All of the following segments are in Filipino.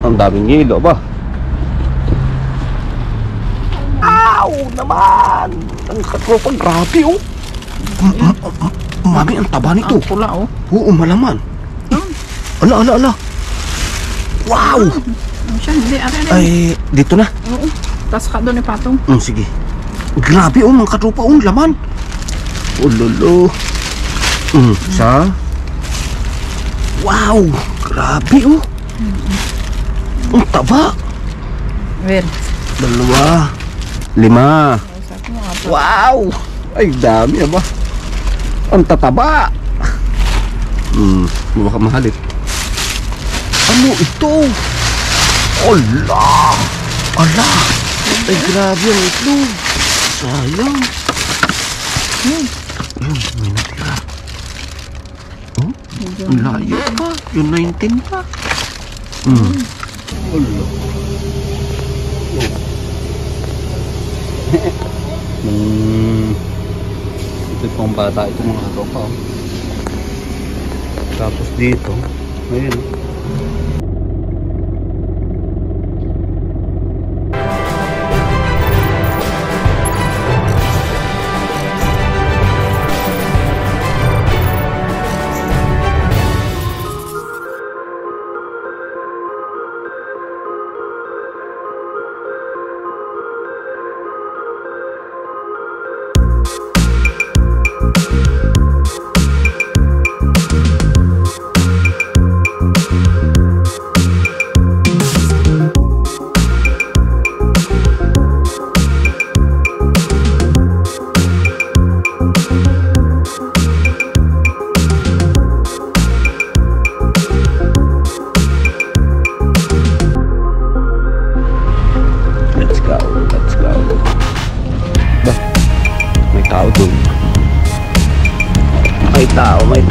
Ang daming yelo ba? Ow! Naman! Ang katropa, grabe oh! Mami, ang taba nito. Ang pula oh. Oo, malaman. Ala. Wow! Ano siya? Hindi, are. Ay, dito na. Oo. Tas ka doon ni Patong. Sige. Grabe oh, mga katropa oh, laman. Ulolo. Isa. Wow! Grabe oh. Ang taba. Well. 2, 5. Wow! Ay, dami ba? Ang tataba. Baka mahalit. Ano ito? Ala! Ala! Ay, grabe ang itlog. Sayang. Yun, may natira. Oh, ang layo pa. Yung 19 pa. Ala. Ito pang bata, ito mga tropa. Tapos dito, ayun.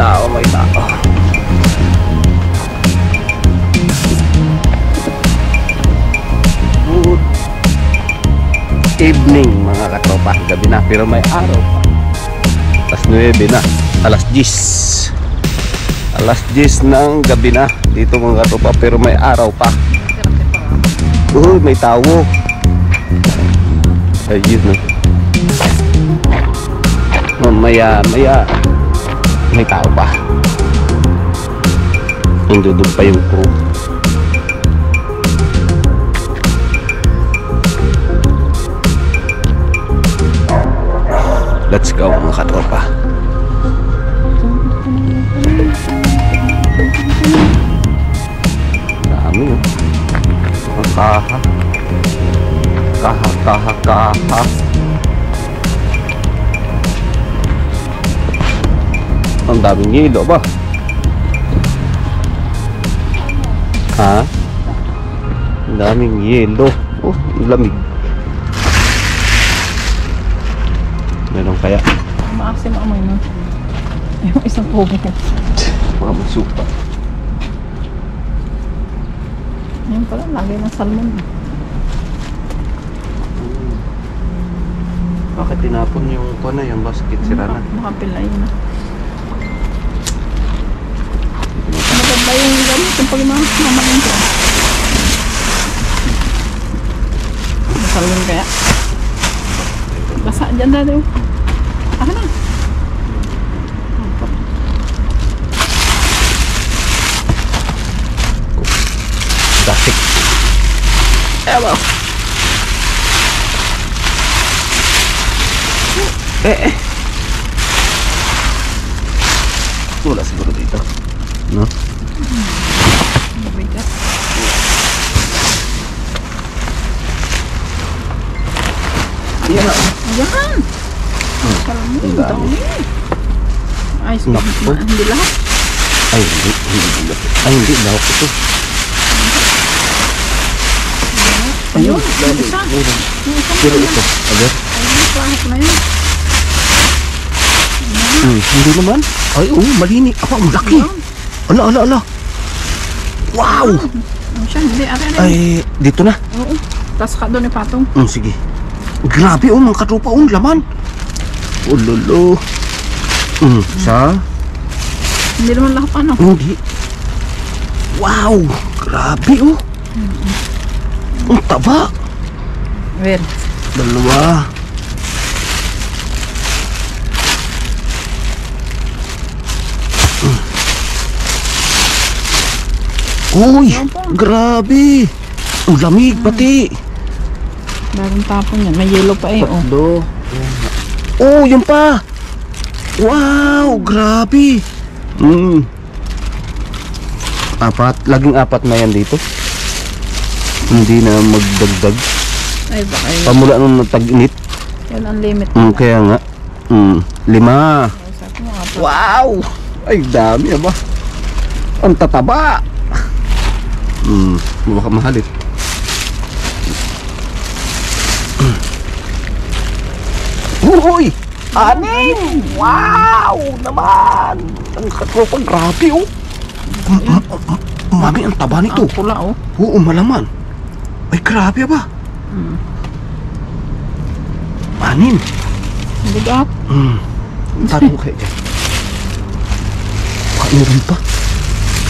May tao. Good evening mga katropa. Gabi na pero may araw pa. Alas 9 na. Alas 10. Alas 10 ng gabi na. Dito mga katropa pero may araw pa. May tao. Ayun na. Maya may tao pa. Indudog pa yung crew. Let's go mga katropa. Dami yun. Kaha. Ang daming yelo ba? Ha? Ang daming yelo. Oh, lamig. Meron kaya? Maasim amoy nun. Yung isang tubo. Mga magsupa. Yan pala, lagay ng salmon. Bakit tinapon yung yung basket sira na? Makapil na yun. Maganda yung gamit yung pag-mamaling ko. Masalun kaya? Basa dyan dati. Ano na? Plastic. Ewa. Wala siguro dito. No? Mabigat. Ayan na. Ayan! Salmon, Ang dami. dami. Ay, Naku. hindi lahat. Ay, hindi. Hindi. Lahok ito. Ayun, dami. isa. Pero ito. Agad. Ayun, pahit na yun. Hindi naman. Ay, malini. Apa, ang laki. Ala. Wow! Ano siya? Hindi, are. Ay, dito na. Oo. Tas ka doon ni Patong. Sige. Grabe mga katropa laman. Ulolo. Isa. Hindi naman lahat ano. Hindi. Wow! Grabe Ang taba. Where? Dalawa. Uy, grabe. Ang lamig pati. Bagong tapon yan. May yellow pa eh. Oh. Tatlo. Oh, yun pa. Wow, grabe. Apat. Laging apat na yan dito. Hindi na magdagdag. Ay, baka yun. Pamula nung tag-init. Yan ang limit. Kaya nga. 5. Sabi mo, apat. Wow! Ay, dami ba? Ang tataba! Baka mahalit. Uy! 6! Wow! Naman! Ang katropang grabe, oh! Mami, ang taba nito. Ang pula, oh. Oo, malaman. Ay, grabe ba? 6. Bigat. Tato ko kayo dyan. Baka meron pa.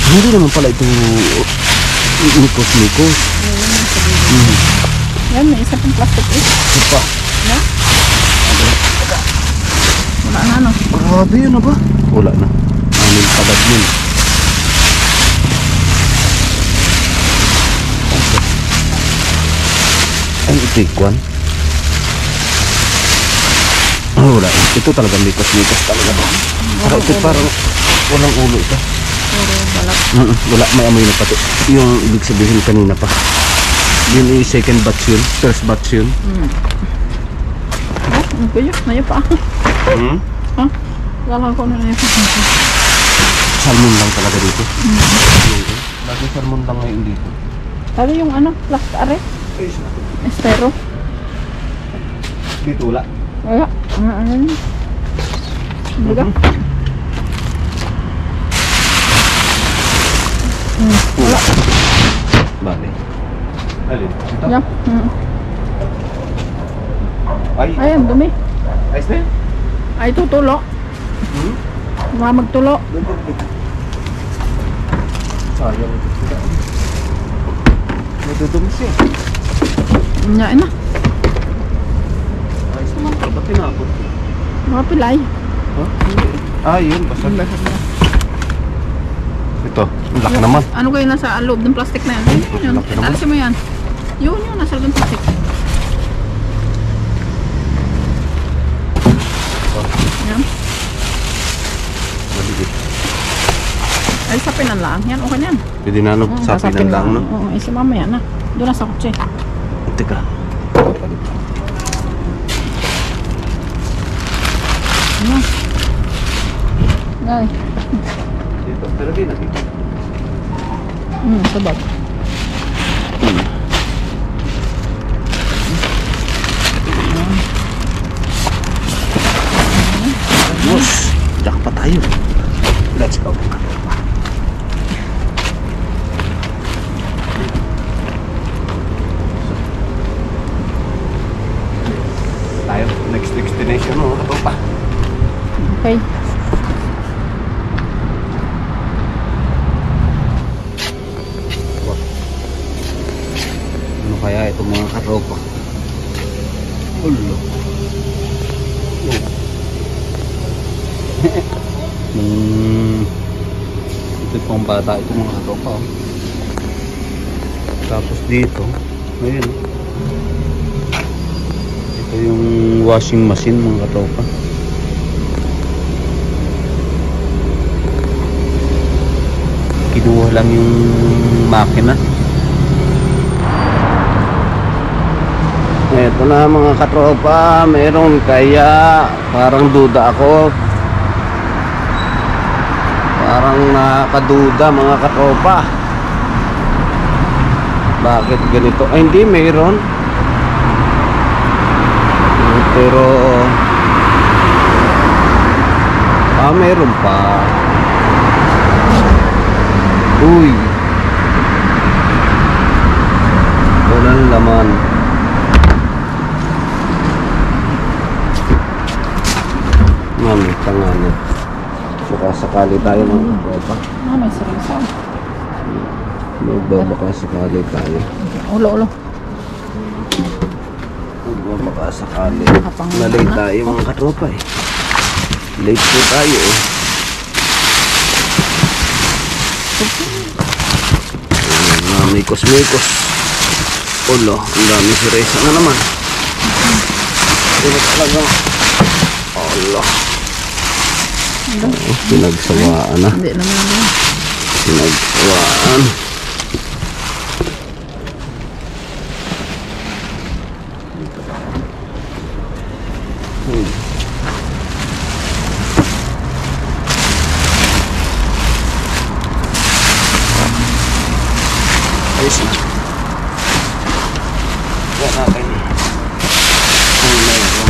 Meron naman pala ito nikos-nikos. Yan, may isa pang plastic eh. Ito pa. Na? Wala na, no? Grabe yun na ba? Wala na. 6 pagad yun. Ay, ito ikwan. Oh, wala. Ito talagang likos-likos talaga ba? Parang ito parang walang ulo ito. Puro balat. Wala, may amoy na pati. Yung ibig sabihin kanina pa. Yun yung second batch yun. First batch yun. Ah, ano ko yun? Naya pa. Ha? Wala ko na naya pa. Salmon lang talaga dito. Lagi salmon lang ngayon dito. Sabi yung ano, last are? Estero. Dito wala. Wala. Ano yun? Bigat. Wala. Bale. Alin? Ito? Yan. Ay. Ay, ang dumi. Ay, Sven? Ay, tutulo. Mga magtulo. Sayang ito sila. Nadudumi siya. Nyain na. Ay, sumakal. Ba't tinapot? Mga pilay. Huh? Ah, yun. Basag. Basag na. Ito. Ang laki naman. Ano kayo nasa loob ng plastic na yan? Yun. Laki naman. Alisin mo yan. Yun, nasa loob ng plastic. Yan. Maligit. Ay, sapinan lang. Yan, okay na yan. Pwede na, no? Sapinan lang, no? Oo, isa mamaya na. Doon na sa kutsi. Teka. Yan. Ay. Dito. Pero di na dito. Sabag. Ayos. Diyak pa tayo. Let's go. Tayo. Next destination mo. Ito pa. Okay. Ano kaya itong mga karopa? Ulo. Ito pang bata itong mga karopa. Tapos dito, ayun. Ito yung washing machine mga karopa. Kinuha lang yung makina. Ito na mga katropa, meron kaya parang duda ako. Parang nakakaduda mga katropa. Bakit ganito? Ay hindi, meron. Pero meron pa. Uy. Walang laman. Mamit ka nga na. Saka sakali tayo ng katropa. May sarisa. Magbabaka sakali tayo. Ulo. Magbabaka sakali. Nakapang- Na-late tayo mga katropa eh. Late po tayo eh. Mikos. Ulo, ang dami si Reza na naman. Ito talaga. Allah. Pinagsawaan na. Hindi naman yun. Pinagsawaan. Ayos na. Yan natin. Ang mayroon.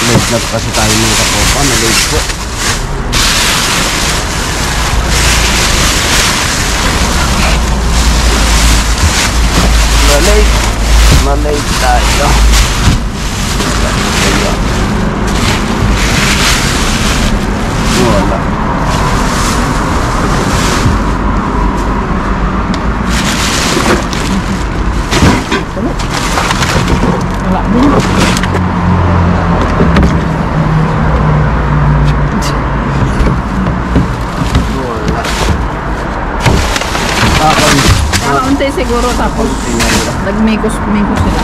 Late na kasi tayo mga katropa. Na-late po. Na-late tayo. Wala. Wala din. Wala. Unti siguro tapos nagmikos-mikos sila.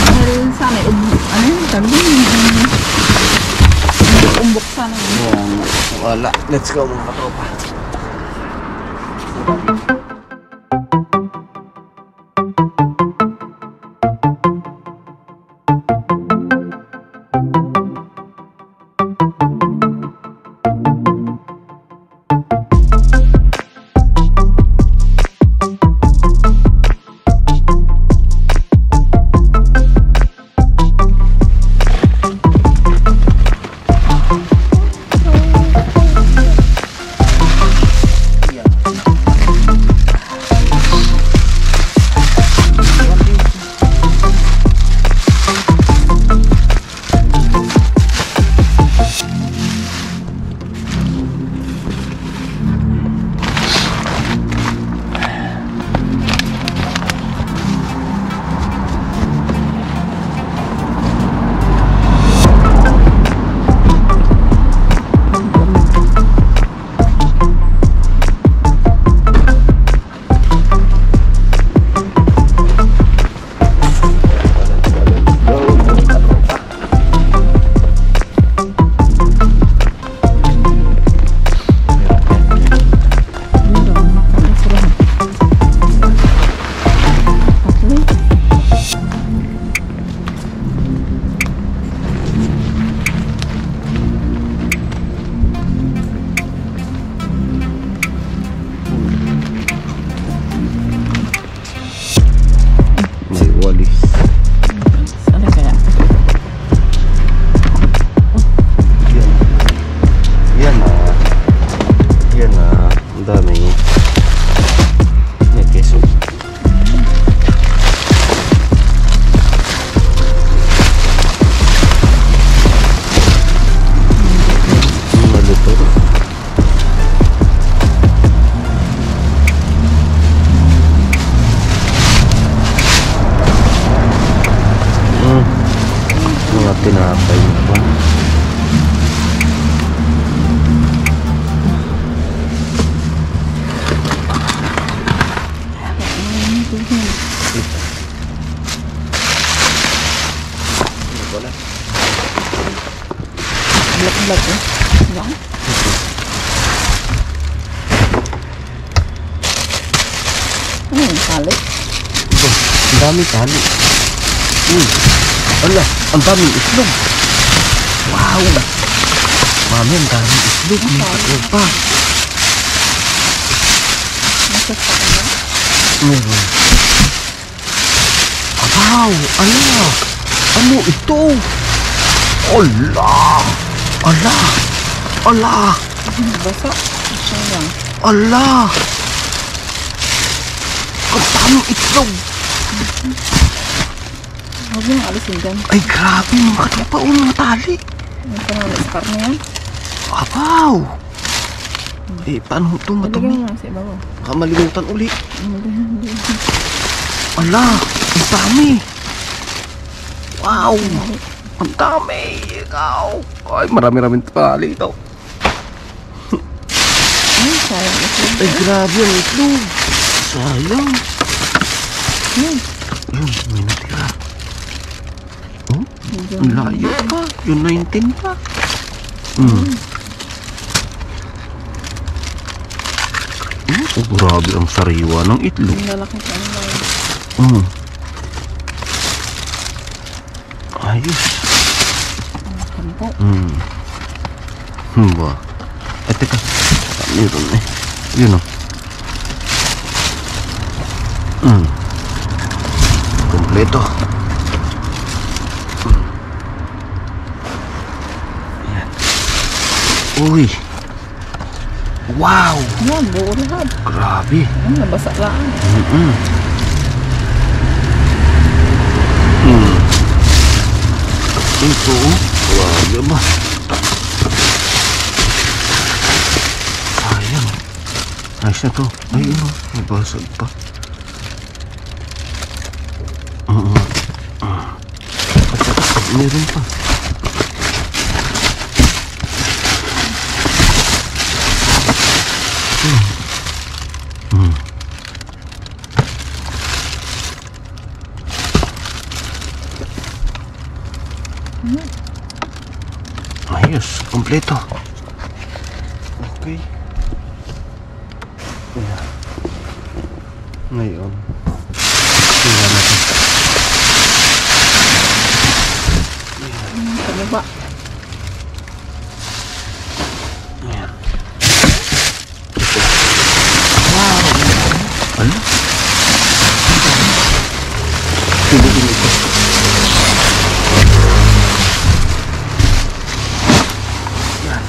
Dahil sana, ano yun, sabi umbok sana. Wala. Let's go mga katropa. tinapay pa. Black eh. Yan. Ano yung tali? Ang dami tali. Ala, ang daming islog. Wow! Mami, ang daming islog. May pagod pa. Masas pa kaya? Meron. Wow! Ala! Ano ito? Ala! Ala! Ala! Basa. Sayang. Ala! Ang daming itlog! Huwag yung alisin dyan. Ay, grabe mga katropa. Mga tali. Ang pangalas karne yan. Wow! Eh, paano ito Ilagay matumi? mo lang sa ibabaw. Baka malimutan uli. Hindi. Ala, ang dami. Wow, ang dami. Ikaw. Ay, marami-raming pali ito. Ay, sayang itlog. Ay, grabe ang itlog. Sayang. Yun. Yun, may natira. Oh, Medyo ang layo pa. Yung 19 pa. Hmm. Oh, grabe ang sariwa ng itlog. ang lalaki sa ano lang. Hmm. Ayos. Kampo. Ba? Eh, teka. Meron eh. Yun o. Kompleto. Ayan. Uy. Wow. Yan, buo lahat. Grabe. Ang nabasa lang. Ito oh. Grabe ba? Sayang. Ayos na to. Ay, ano? Nabasag pa. At saka, meron pa. Ayos, kompleto. Okay. Ayan. Ngayon, tingnan natin. Sa baba. Ayan. Ito. Wow! Ano? Piliin ito. Yan.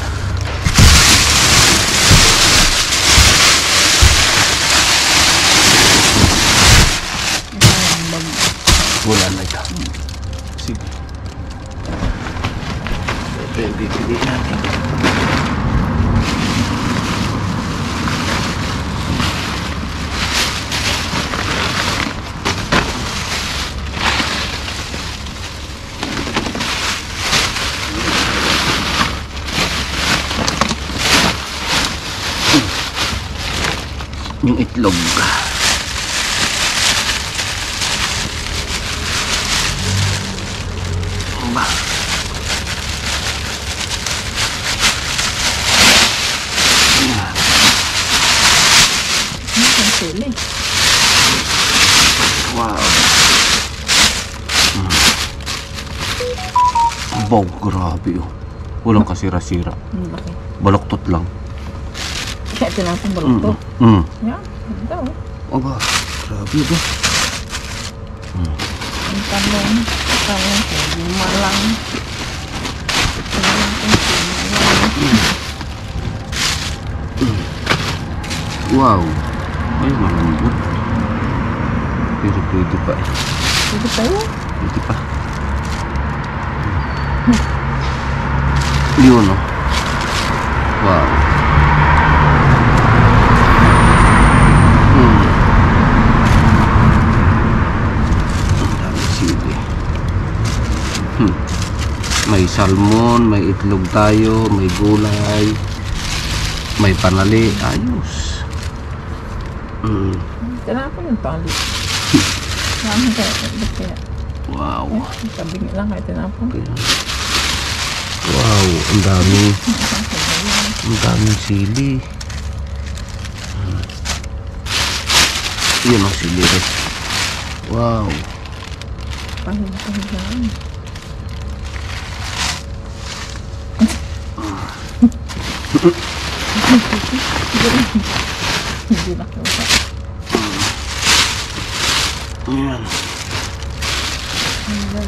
Wala na ito. Sige. Pwede piliin natin. Yung itlog. Ba? Ang sili. Wow. Wow, grabe oh. Walang kasira-sira. Ang laki. Baloktot lang. Kaya tinapong baluktot. Yan. Ito. Aba, grabe ba? Ang tanong. Tanong ko. Malang. Wow. Ay, malambot. Pero pwede pa eh. Pwede tayo. Pwede pa. Yun oh. Wow. Ang dami sili. May salmon, may itlog tayo, may gulay, may panali. Ayos. Tinapon yung pali. Marami kaya. Wow. Sabing lang kaya tinapon. Wow, ang dami. Ang daming sili. Yan ang sili rin. Wow. Pahigaan. Hindi na kinuha. Ayan.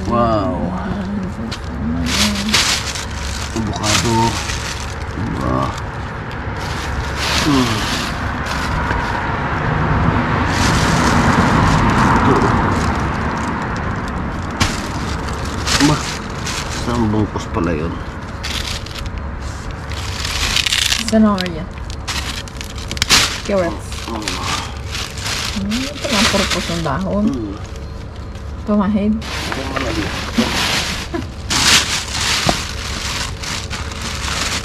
Wow. Avocado. Wow. Bah, saan bangkos pala yun? Zanahoria. Carrots. Ito lang purpose ng dahon. Tumahid.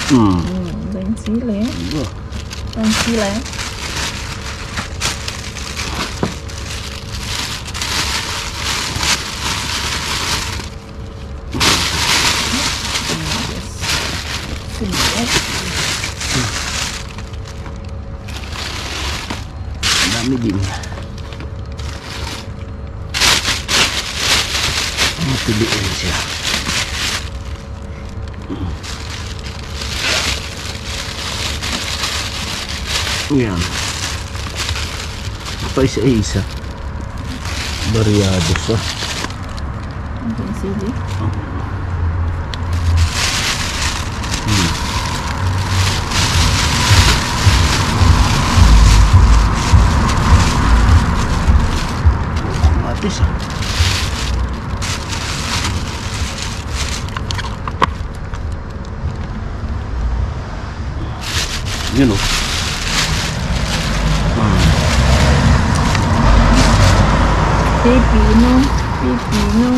Ito yung sili. Ito yung sili. Dami din. Piliin siya. Yan. Pa isa-isa. Variado siya. Ito yung sili. Matis ah. Yun o. Pipino. Pipino.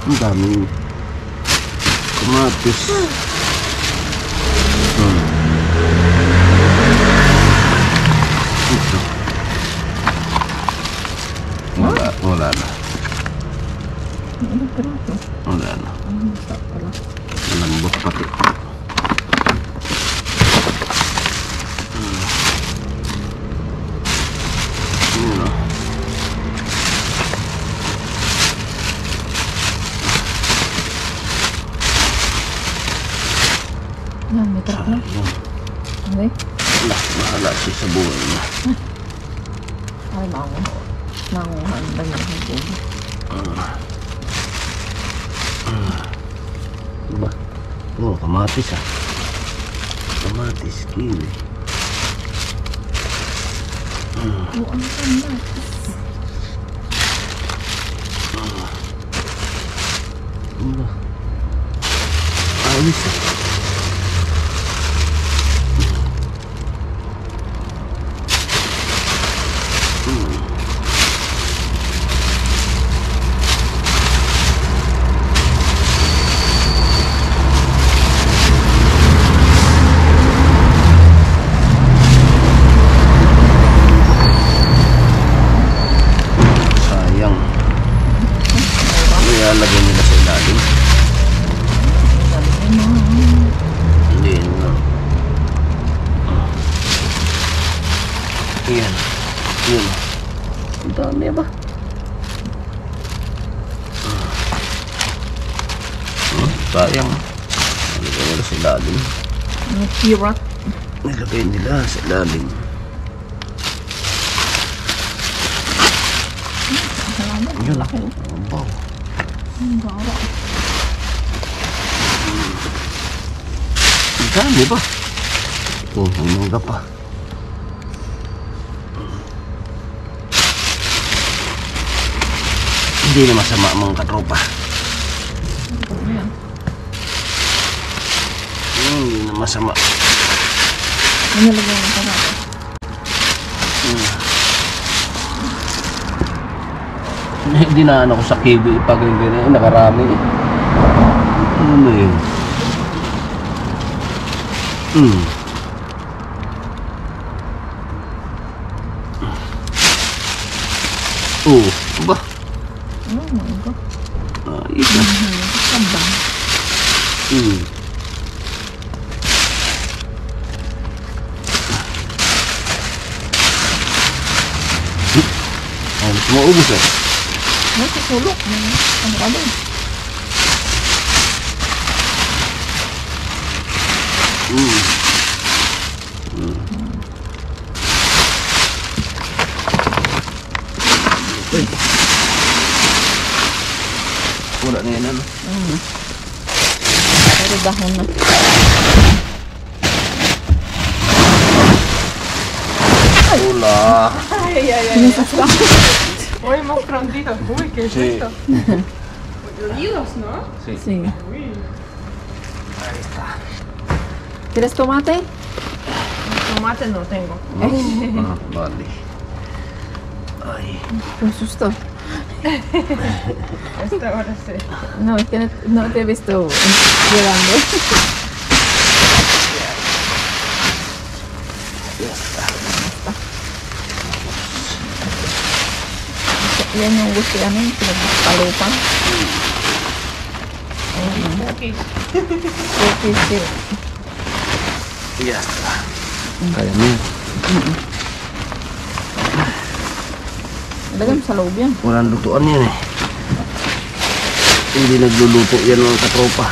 Ang daming kamatis. Ito. Wala na. Ano pa rin ito? Wala na. Basta pala. Malambot pati. Yun o. Yan, may trap na. Okay. Mahala siya sa buhay niya. Ay, manguhan ba yung hubog? Diba? Oh, kamatis ah. Kamatis, kiwi. Oo, ang ganda. Diba? Ayos ah. Sayang. Ilalagay nila sa ilalim. Hindi na. Ayan. Yun. Ang dami ba? Sayang. Nilagay nila sa ilalim. Ang kirot. Nilagay nila sa ilalim. Salamat. Yun. Laki. Wow. Ang gawa. Ang dami ba? Oh, ang mangga pa. Hindi na masama mga katropa. Ano yan? Hindi na masama. Ano nilagay ng sarap? Hindi na ano ko sa kiwi pag ganyan. Nakarami eh. Ano yun? Oh, ba? Oh my God. Ayos na. Sabang. Ayos mo ubus eh. May susulok. Ano ka doon? Okay. Wala na yan ano. Pero dahon na. Wala. Ay. Uy, más prontito. Uy, ¿qué es Sí. esto? Heridos, ¿no? Sí. Sí. Uy. Ahí está. ¿Quieres tomate? Tomate no tengo. Ah, vale. Ay. Un susto. Esta hora sí. No, es que no te he visto llorando. Ya está. Yan yung gusto namin, pinagpalupan. Cookies. Cookies, sí. Ya está. Kaya mo yan. Ilagay mo sa loob yan. Walang lutuan yan eh. Hindi nagluluto yan mga katropa.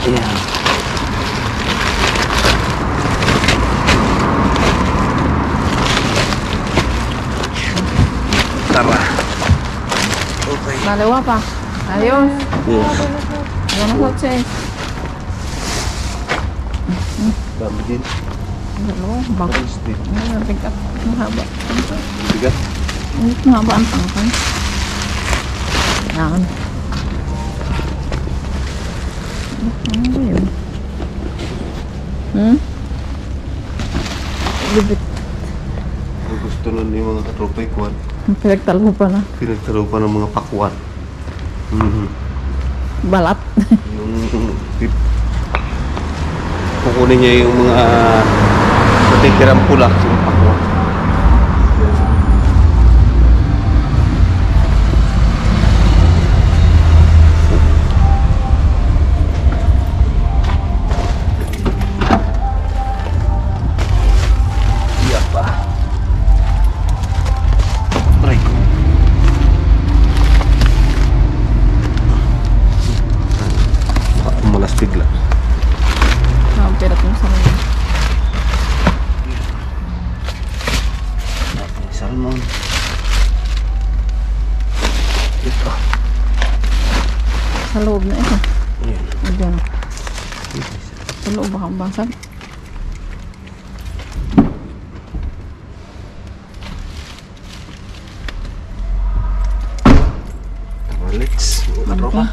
Ayan. Tara. Okay. Dalawa pa. Ayos. Yes. Buenas noches. Dami din. Dalawa. Bak. Stick. Mabigat. Mahaba. Bigat. Hindi mahaba ang tangkay. Yan. Ano ba yun? Libit. Ang gusto nun yung mga katropa ikuan. Pinagtalo pa na. Pinagtaro pa ng mga pakwan. Balat. Yung tip. Kukunin niya yung mga natitirang pula yung pakwan. Iya pa. Break. Baka malastig lang. Pirat mo sa mga. Salmon. Ito. Sa loob na ito. Ayan. Diyan. Sa loob baka basag. Let's. Mga tropa.